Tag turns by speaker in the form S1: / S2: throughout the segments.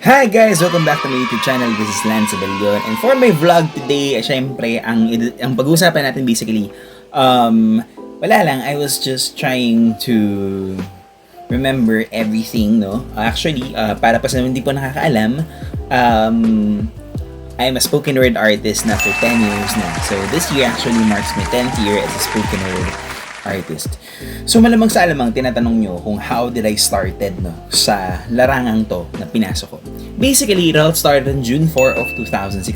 S1: Hi guys! Welcome back to my YouTube channel. This is Lance Abelion. And for my vlog today, syempre, ang pag-uusapan natin basically, wala lang, I was just trying to remember everything, no? Actually, para pa sa hindi po nakakaalam, I'm a spoken word artist na for 10 years na. So this year actually marks my 10th year as a spoken word artist. So malamang sa alamang tinatanong nyo kung how did I started no sa larangang to na pinasok ko. Basically, it all started on June 4 of 2016.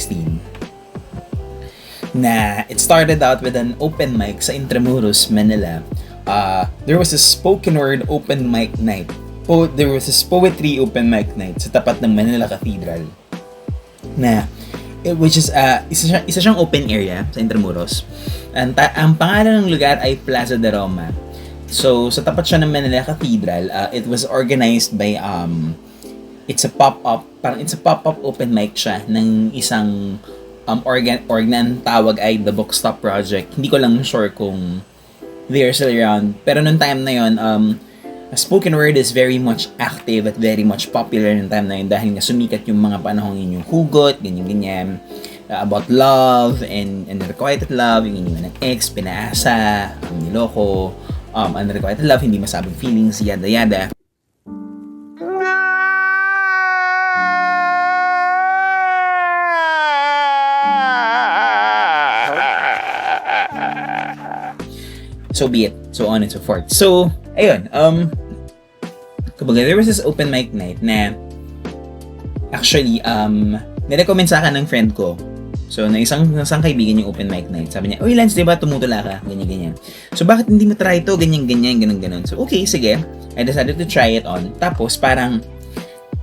S1: Na it started out with an open mic sa Intramuros, Manila. There was a spoken word open mic night. There was a poetry open mic night sa tapat ng Manila Cathedral. Na which is isa siyang open area sa Intramuros. Ang pangalan ng lugar ay Plaza de Roma. So sa tapat siya ng Manila Cathedral, it was organized by it's a pop-up open mic siya ng isang organ tawag ay The Bookstop Project. Hindi ko lang sure kung they're still around. Pero nung time na yon, spoken word is very much active at very much popular nung time na yun dahil nga sumikat yung mga panahong yun, yung hugot, ganyan-ganyan, about love and unrequited love, yung iniwan ng ex, pinaasa, niloko, unrequited love, hindi masabing feelings, yada-yada. So be it, so on and so forth. So, ayun, kumbaga, there was this open mic night na actually, nirecommend sa akin ng friend ko. So, na isang kaibigan yung open mic night. Sabi niya, "Uy, Lance, diba tumutula ka?" Ganyan-ganyan. So, bakit hindi mo try ito? Ganyan-ganyan, ganun-ganun. So, okay, sige. I decided to try it on. Tapos, parang,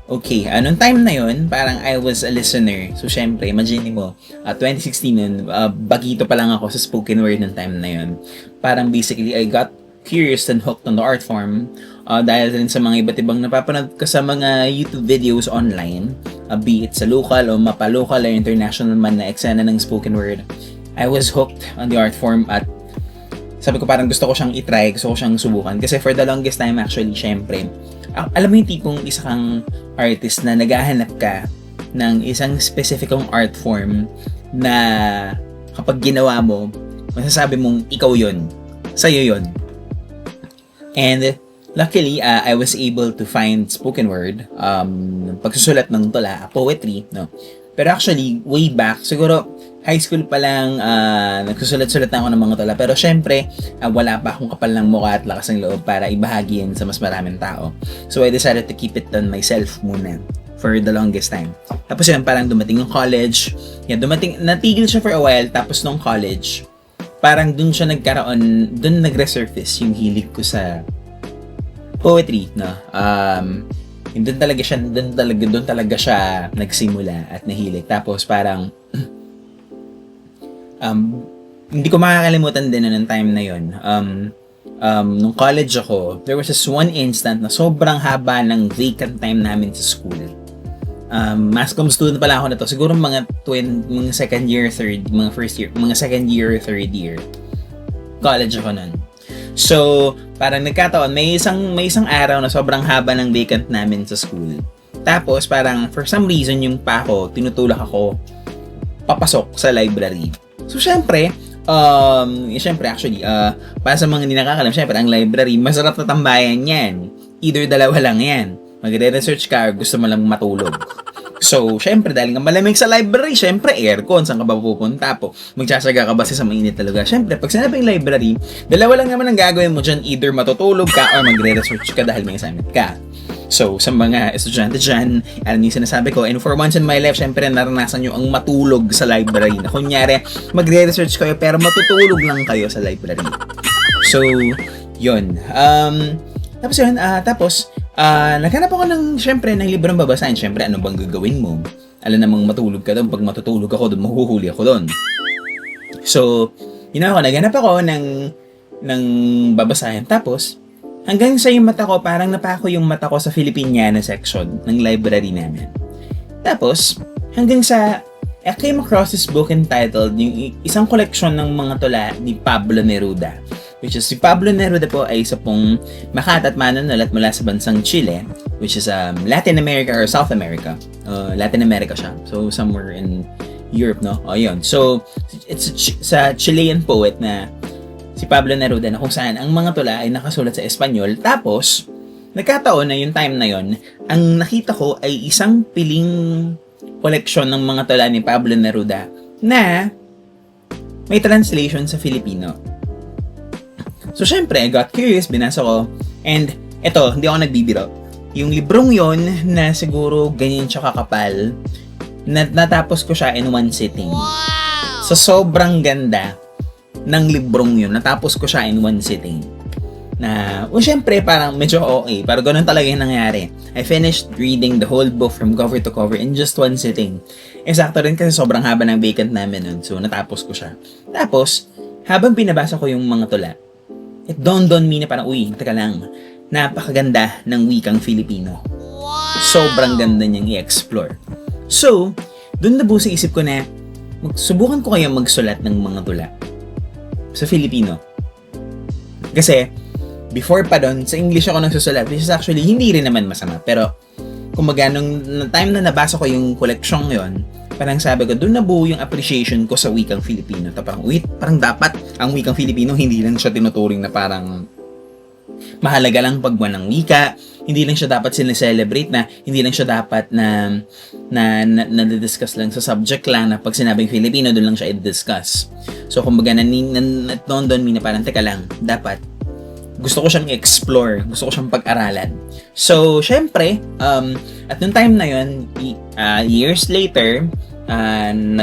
S1: okay, anong time na yun, parang I was a listener. So, syempre, imagine mo, 2016 nun, bagito pa lang ako sa spoken word ng time na yun. Parang basically, I got curious and hooked on the art form dahil rin sa mga iba't ibang napapanood ko sa mga YouTube videos online, be it sa local o mapa-local or international man na eksena ng spoken word. I was hooked on the art form at sabi ko parang gusto ko siyang itry, gusto ko siyang subukan. Kasi for the longest time actually, syempre, alam mo yung tipong isa kang artist na naghahanap ka ng isang specificong art form na kapag ginawa mo, masasabi mong ikaw yun, sa'yo yun. And luckily, I was able to find spoken word, pagsusulat ng tula, poetry, no? Pero actually, way back, siguro high school pa lang, nagsusulat-sulat na ako ng mga tula. Pero syempre, wala pa akong kapal ng mukha at lakas ng loob para ibahagi yan sa mas maraming tao. So I decided to keep it on myself muna for the longest time. Tapos yun, parang dumating yung college. Yan, natigil siya for a while. Tapos nung college, parang dun siya dun nag-resurface yung hilig ko sa poetry, no? Doon talaga siya nagsimula at nahilig. Tapos parang hindi ko makakalimutan din ng time na yon. Nung college ako, there was this one instant na sobrang haba ng vacant time namin sa school. Mass comm student pala ako na to. Siguro mga second year, second year, third year. College ako nun. So, parang nagkataon, may isang araw na sobrang haba ng vacant namin sa school. Tapos, parang for some reason, yung pa ako, tinutulak ako papasok sa library. So, syempre, actually, para sa mga hindi nakakalam, syempre, ang library, masarap na tambayan yan. Either dalawa lang yan. Magre-research ka or gusto mo lang matulog. So, syempre, dahil nga malamig sa library, syempre, aircon, saan ka ba pupunta po? Magsasaga ka ba sa mainit talaga? Syempre, pag sinabing library, dalawa lang naman ang gagawin mo dyan, either matutulog ka or magre-research ka dahil may assignment ka. So, sa mga estudyante dyan, alam niyo sinasabi ko, and for once in my life, syempre, naranasan nyo ang matulog sa library. Na kunyari, magre-research kayo, pero matutulog lang kayo sa library. So, yun. Naghanap ako syempre, ng librong babasahin. Syempre, ano bang gagawin mo? Alam namang matulog ka doon. Pag matutulog ako doon, mahuhuli ako doon. So, naghanap ako ng babasahin. Tapos, hanggang sa yung mata ko, parang napako yung mata ko sa Filipiniana section ng library namin. Tapos, hanggang sa, I came across this book entitled, yung isang koleksyon ng mga tula ni Pablo Neruda. which is si Pablo Neruda po ay isa pong makat at manunulat mula sa bansang Chile, which is Latin America or South America. Latin America siya. So, somewhere in Europe, no? O, yun. So, it's sa Chilean poet na si Pablo Neruda na kung saan ang mga tula ay nakasulat sa Espanyol. Tapos, nagkataon na yung time na yon, ang nakita ko ay isang piling koleksyon ng mga tula ni Pablo Neruda na may translation sa Filipino. So, syempre, I got curious, binasa ko, and eto, hindi ako nagbibiro. Yung librong yon na siguro ganyan siya kakapal, natapos ko siya in one sitting. So, sobrang ganda ng librong yun. Natapos ko siya in one sitting. Na, syempre, parang medyo okay. Pero ganun talaga yung nangyari. I finished reading the whole book from cover to cover in just one sitting. Sakto rin kasi sobrang haba ng vacant namin nun. So, natapos ko siya. Tapos, habang pinabasa ko yung mga tula, it dawned on me na parang, uy, teka lang, napakaganda ng wikang Filipino. Sobrang ganda niyang i-explore. So, dun na buo sa isip ko na, subukan ko kaya magsulat ng mga tula sa Filipino. Kasi, before pa doon, sa English ako nagsusulat, which is actually hindi rin naman masama. Pero, kumbaga, nung time na nabasa ko yung collection yon, parang sabi ko, doon nabuo yung appreciation ko sa wikang Filipino. Parang, parang dapat ang wikang Filipino, hindi lang siya tinuturing na parang mahalaga lang pagbuwan ng wika, hindi lang siya dapat sineselebrate na, hindi lang siya dapat na discuss lang sa subject lang na pag sinabing Filipino, doon lang siya i-discuss. So, kumbaga, doon me na parang, teka lang, dapat, gusto ko siyang i-explore, gusto ko siyang pag-aralan. So, syempre, at nung time na yun, years later,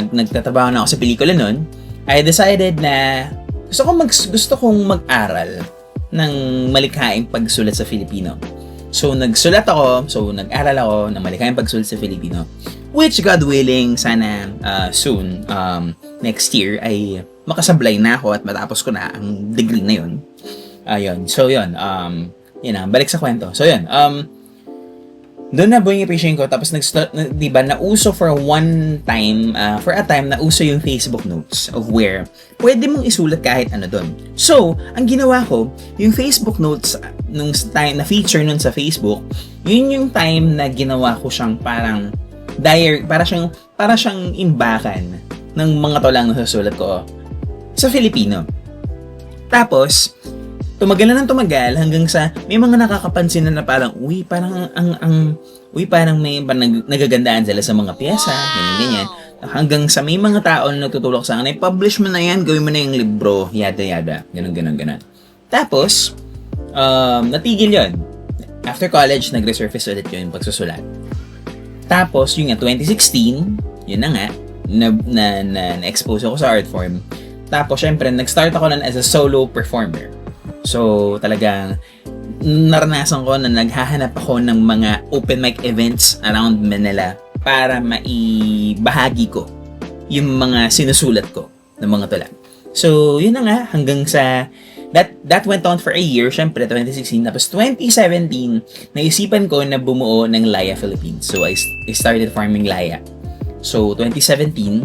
S1: nagtatrabaho na ako sa pelikula nun, I decided na gusto kong mag-aral ng malikhaing pagsulat sa Filipino. So, nag-aral ako ng malikhaing pagsulat sa Filipino, which, God willing, sana soon, next year, ay makasablay na ako at matapos ko na ang degree na yun. Ayun. So, yun. Balik sa kwento. So, yun. Doon na buong appreciation ko. Tapos, diba, nauso for a time, nauso yung Facebook notes of where pwede mong isulat kahit ano doon. So, ang ginawa ko, yung Facebook notes, nung time na feature nun sa Facebook, yun yung time na ginawa ko siyang parang diary, para siyang imbakan ng mga tulang nasusulat ko sa Filipino. Tapos, tumagal na ng tumagal hanggang sa may mga nakakapansin na parang, parang may nagagandaan sila sa mga piyesa, ganyan. Hanggang sa may mga tao na nagtutulak sa akin, publish mo na yan, gawin mo na yung libro, yada, ganun. Tapos, natigil yon. After college, nag-resurface ulit yun yung pagsusulat. Tapos, yung 2016, yun na nga, na-expose ako sa art form. Tapos, syempre, nag-start ako nun as a solo performer. So, talagang naranasan ko na naghahanap ako ng mga open mic events around Manila para maibahagi ko yung mga sinusulat ko ng mga tula. So, yun na nga, hanggang sa that went on for a year, syempre 2016, tapos 2017 naisipan ko na bumuo ng Laya Philippines. So I started forming Laya. So 2017,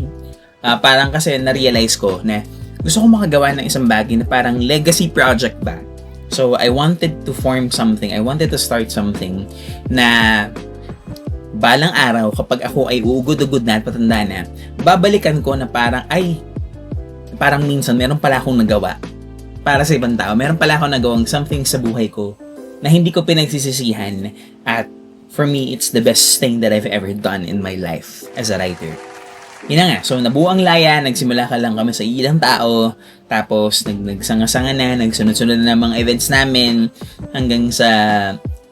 S1: parang kasi na-realize ko na gusto ko makagawa ng isang bagay na parang legacy project ba. So I wanted to form something, I wanted to start something na balang araw kapag ako ay uugod-ugod na at patanda na, babalikan ko na parang minsan meron pala akong nagawa para sa ibang tao. Meron pala akong nagawang something sa buhay ko na hindi ko pinagsisisihan, at for me, it's the best thing that I've ever done in my life as a writer. Yun na nga. So, nabuo ang Laya, nagsimula ka lang kami sa ilang tao, tapos nagsanga-sanga na, nagsunod-sunod na mga events namin, hanggang sa,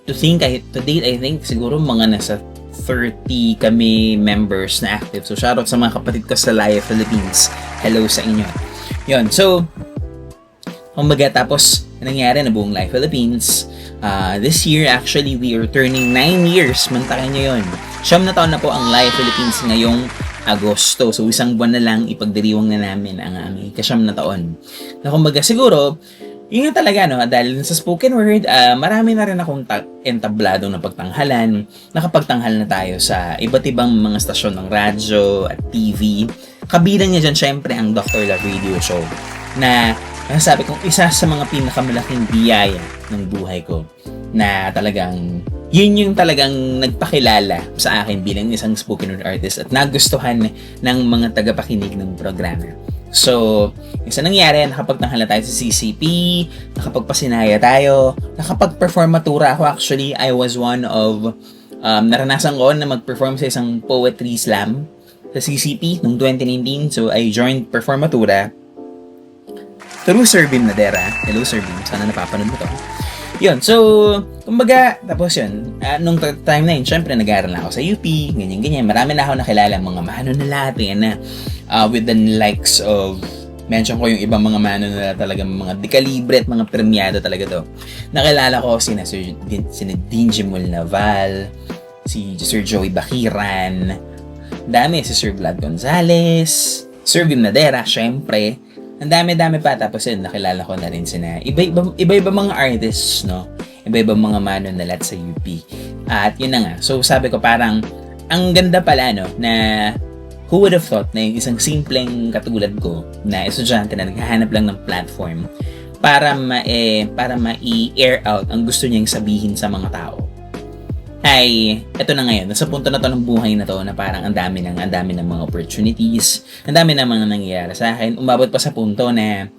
S1: to date, I think, siguro mga nasa 30 kami members na active. So, shoutout sa mga kapatid ko sa Laya Philippines. Hello sa inyo. Yun. So, kumbaga, tapos, nangyari na buong Laya Philippines. This year, actually, we are turning 9 years. Mantakin nyo yun. 9 na taon na po ang Laya Philippines ngayong Agosto. So, isang buwan na lang, ipagdiriwang na namin ang aming 9 na taon. Na kumbaga, siguro, yun nga talaga, no? Dahil sa spoken word, marami na rin akong entablado na pagtanghalan. Nakapagtanghal na tayo sa iba't ibang mga stasyon ng radyo at TV. Kabilang niya dyan, syempre, ang Dr. Love Radio Show. Na masasabi kong isa sa mga pinakamalaking biyaya ng buhay ko na talagang yun yung talagang nagpakilala sa akin bilang isang spoken word artist at nagustuhan ng mga tagapakinig ng programa. So, yung sa nangyari, nakapagtanghala tayo sa CCP, nakapagpasinaya tayo, nakapag-perform matura ako actually. I was one of, naranasan ko na mag-perform sa isang poetry slam sa CCP noong 2019. So, I joined Perform Matura through Sir Bim Nadera. Hello Sir Bim, sana napapanood mo to. Yun, so, kumbaga, tapos yun, nung time na yun, syempre nag-aaral na ako sa UP, ganyan-ganyan. Marami na ako nakilala mga manunalati na with the likes of, mention ko yung ibang mga manunalati talaga, mga dekalibre at mga premyado talaga to. Nakilala ko sina Dean Jimul Naval, si Sir Joey Bakiran, dami, si Sir Vlad Gonzales, Sir Bim Nadera, syempre. Ang dami-dami pa. Tapos yun, nakilala ko na rin sina iba-iba mga artists, no? Iba-iba mga manunalat sa UP. At yun na nga. So, sabi ko parang, ang ganda pala, no? Na, who would have thought na yung isang simpleng katulad ko na estudyante na naghahanap lang ng platform para ma-air out ang gusto niyang sabihin sa mga tao. Ay, eto na ngayon, nasa punto na to ng buhay na to na parang ang dami ng mga opportunities, ang dami ng mga nangyayari sa akin. Umabot pa sa punto na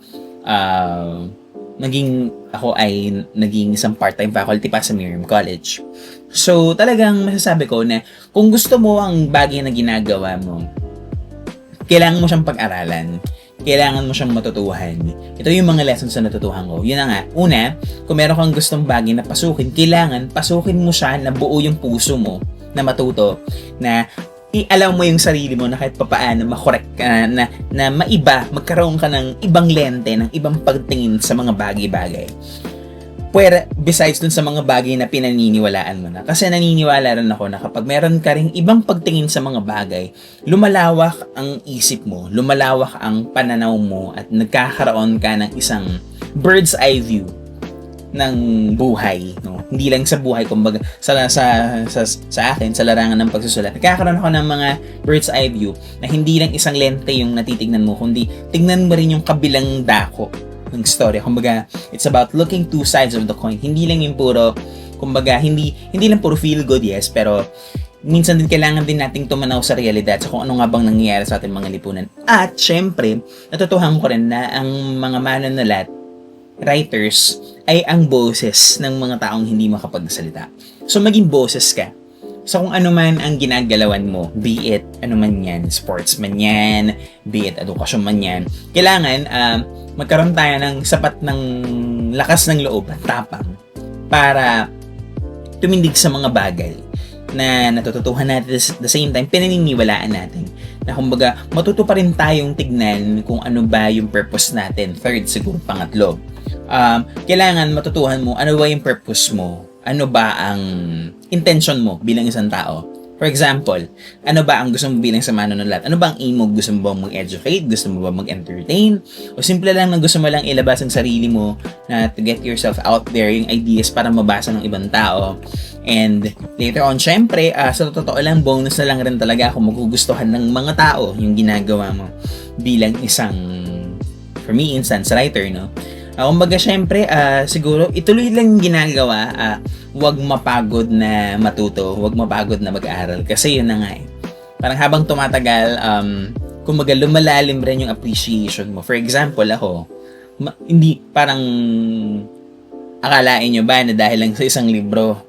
S1: ako ay naging isang part-time faculty pa sa Miriam College. So, talagang masasabi ko na kung gusto mo ang bagay na ginagawa mo, kailangan mo siyang pag-aralan. Kailangan mo siyang matutuhan. Ito yung mga lessons na natutuhan ko. Yun na nga. Una, kung meron kang gustong bagay na pasukin, kailangan pasukin mo siya na buo yung puso mo na matuto, na i-allow mo yung sarili mo na kahit papaano makorek ka, na maiba, magkaroon ka ng ibang lente, ng ibang pagtingin sa mga bagay-bagay. Pwede, besides dun sa mga bagay na pinaniniwalaan mo na. Kasi naniniwala rin ako na kapag meron ka ring ibang pagtingin sa mga bagay, lumalawak ang isip mo, lumalawak ang pananaw mo, at nagkakaroon ka ng isang bird's eye view ng buhay, no? Hindi lang sa buhay, kumbaga sa akin, sa larangan ng pagsusulat, nagkakaroon ako ng mga bird's eye view na hindi lang isang lente yung natitignan mo, kundi tignan mo rin yung kabilang dako ng story. Kumbaga, it's about looking two sides of the coin. Hindi lang yung puro, kumbaga, hindi lang puro feel good, yes, pero minsan din kailangan din nating tumanaw sa realidad sa kung ano nga bang nangyayari sa ating mga lipunan. At, syempre, natutuhan ko rin na ang mga manunulat, writers, ay ang boses ng mga taong hindi makapagsalita. So, maging boses ka. So, kung ano man ang ginagalawan mo, be it ano man yan, sportsman yan, be it edukasyon man yan, kailangan magkaroon tayo ng sapat ng lakas ng loob at tapang para tumindig sa mga bagay na natututuhan natin at the same time, pinaniniwalaan natin na kumbaga matuto pa rin tayong tignan kung ano ba yung purpose natin. Third, siguro pangatlo. Kailangan matutuhan mo ano ba yung purpose mo, ano ba ang intention mo bilang isang tao. For example, ano ba ang gusto mo bilang sa manunulat? Ano ba ang aim mo? Gusto mo ba mag-educate? Gusto mo ba mag-entertain? O simple lang na gusto mo lang ilabas ang sarili mo na to get yourself out there, yung ideas para mabasa ng ibang tao. And later on, syempre, sa totoo lang, bonus na lang rin talaga kung magugustuhan ng mga tao yung ginagawa mo bilang isang, for me, instance, writer, no? Kumbaga, syempre, siguro, ituloy lang yung ginagawa. Huwag mapagod na matuto. Huwag mapagod na mag-aaral. Kasi yun na nga eh. Parang habang tumatagal, kumbaga, lumalalim rin yung appreciation mo. For example, ako, hindi, parang, akalain nyo ba na dahil lang sa isang libro,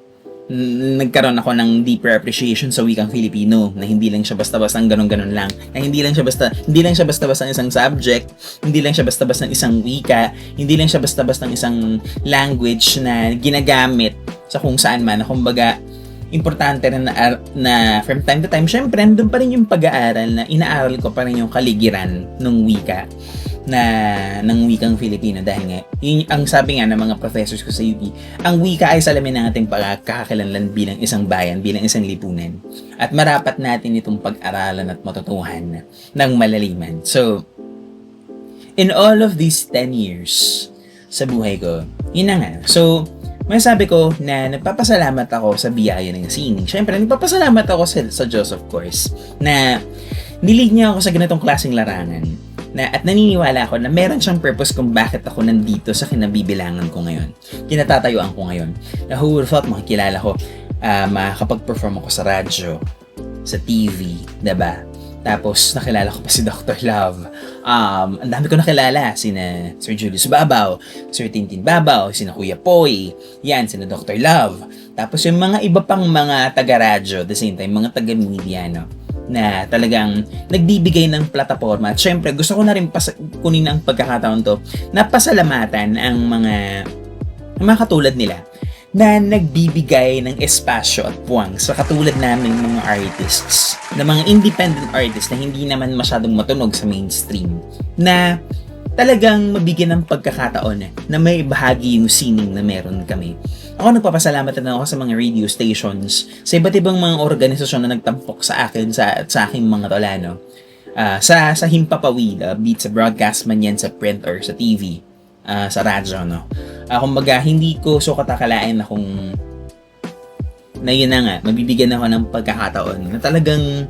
S1: nagkaroon ako ng deeper appreciation sa wikang Filipino, na hindi lang siya basta-basta ng ganun-ganun lang, na hindi lang siya basta-basta ng isang subject, hindi lang siya basta-basta ng isang wika, hindi lang siya basta-basta ng isang language na ginagamit sa kung saan man, na kumbaga importante rin na from time to time, syempre nandun pa rin yung pag-aaral, na inaaral ko pa rin yung kaligiran ng wika ng wikang Filipino, dahil nga yun, ang sabi nga ng mga professors ko sa UP, ang wika ay salamin ng ating pagkakakilanlan bilang isang bayan, bilang isang lipunan, at marapat natin itong pag-aralan at matutuhan ng malaliman. So, in all of these 10 years sa buhay ko, yun na nga. So, masasabi ko na nagpapasalamat ako sa biyaya ng singing. Siyempre, nagpapasalamat ako sa Diyos, of course, na nilig niya ako sa ganitong klaseng larangan. at naniniwala ako na meron siyang purpose kung bakit ako nandito sa kinabibilangan ko ngayon. Kinatatayuan ko ngayon. Na who would have thought makikilala ko, makakapag-perform ako sa radyo, sa TV, diba? Tapos, nakilala ko pa si Dr. Love. Ang dami ko nakilala. Sina Sir Julius Babaw, Sir Tintin Babaw, sina Kuya Poy, yan, sina Dr. Love. Tapos, yung mga iba pang mga taga-radyo, the same time, mga taga-media, no? Na talagang nagbibigay ng plataforma. At syempre, gusto ko na rin kunin ang pagkakataon to na pasalamatan ang mga katulad nila na nagbibigay ng espasyo at puwang sa katulad naming mga artists, na mga independent artists na hindi naman masyadong matunog sa mainstream, na talagang mabigyan ng pagkakataon na may bahagi yung sining na meron kami. Ako nagpapasalamat na ako sa mga radio stations, sa iba't ibang mga organisasyon na nagtampok sa akin sa aking mga tolano. Sa Himpapawid, be it sa broadcast man yan, sa print or sa TV, sa radyo, no? Kumbaga, hindi ko sukat akalain na kung na yun na nga, mabibigyan ako ng pagkakataon na talagang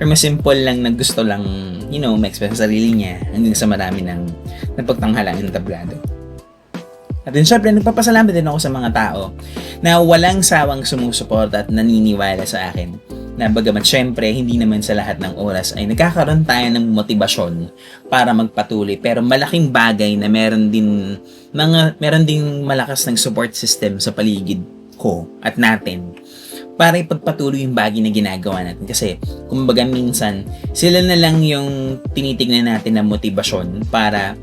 S1: mas simple lang na gusto lang, ma-express sa sarili niya hanggang sa marami ng pagtanghalaan ng tablado. At din syempre, nagpapasalamat din ako sa mga tao na walang sawang sumusuporta at naniniwala sa akin. Na bagamat syempre, hindi naman sa lahat ng oras ay nagkakaroon tayo ng motibasyon para magpatuloy. Pero malaking bagay na meron din malakas ng support system sa paligid ko at natin para ipagpatuloy yung bagay na ginagawa natin. Kasi, kumbaga minsan, sila na lang yung tinitignan natin na motibasyon para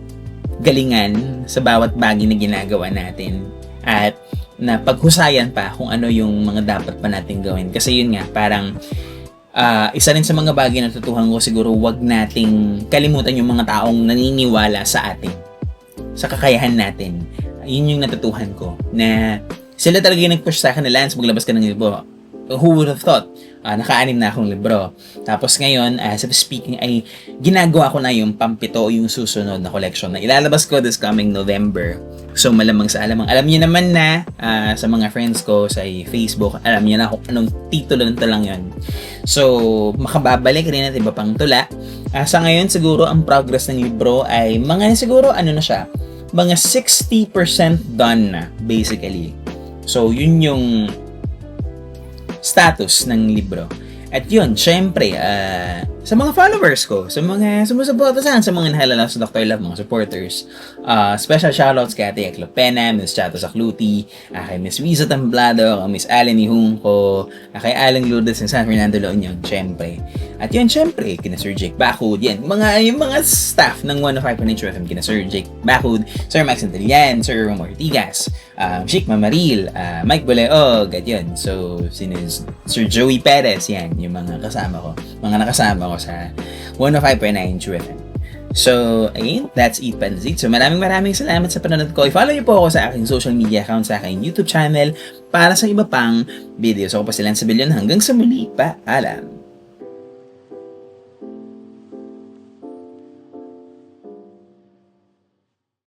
S1: galingan sa bawat bagay na ginagawa natin. At na paghusayan pa kung ano yung mga dapat pa natin gawin. Kasi yun nga, parang isa rin sa mga bagay na natutuhan ko, siguro wag nating kalimutan yung mga taong naniniwala sa atin, sa kakayahan natin. Yun yung natutuhan ko, na sila talaga yung nag-push sa akin na, Lance, maglabas ka ng libro. Who would have thought? Naka-anim na akong libro. Tapos ngayon, as of speaking, ay ginagawa ko na yung pampito o yung susunod na collection na ilalabas ko this coming November. So malamang sa alam niyo naman na sa mga friends ko sa Facebook, alam niyo na kung anong titulo nito lang yun. So makababalik rin at iba pang tula. Sa ngayon siguro ang progress ng libro ay mga siguro na siya, mga 60% done na basically. So yun yung status ng libro. At yun, syempre, sa mga followers ko, sa mga sumusuporta sa mga nahalala sa Dr. Love, mga supporters, special shoutouts kay Ate Eclopena, Miss Chato Sacluti, kay Miss Wiza Tamblado, kay Miss Allen Ihungko, kay Alan Lourdes ng San Fernando La Union, syempre. At yun, syempre, kina Sir Jake Bakud, yan, yung mga staff ng 105.9 FM, kina Sir Jake Bakud, Sir Max Antilian, Sir Romo Ortigas, Sheik Mamaril, Mike Boleog, at yun. So, Sir Joey Perez, yan, yung mga kasama ko, mga nakasama ko sa 105.9 True FM. So, again, that's Eat Panzit. So, maraming salamat sa panonood ko. I-follow niyo po ako sa aking social media account, sa aking YouTube channel, para sa iba pang videos. Ako pa si Lance Rebellion. Hanggang sa muli, paalam!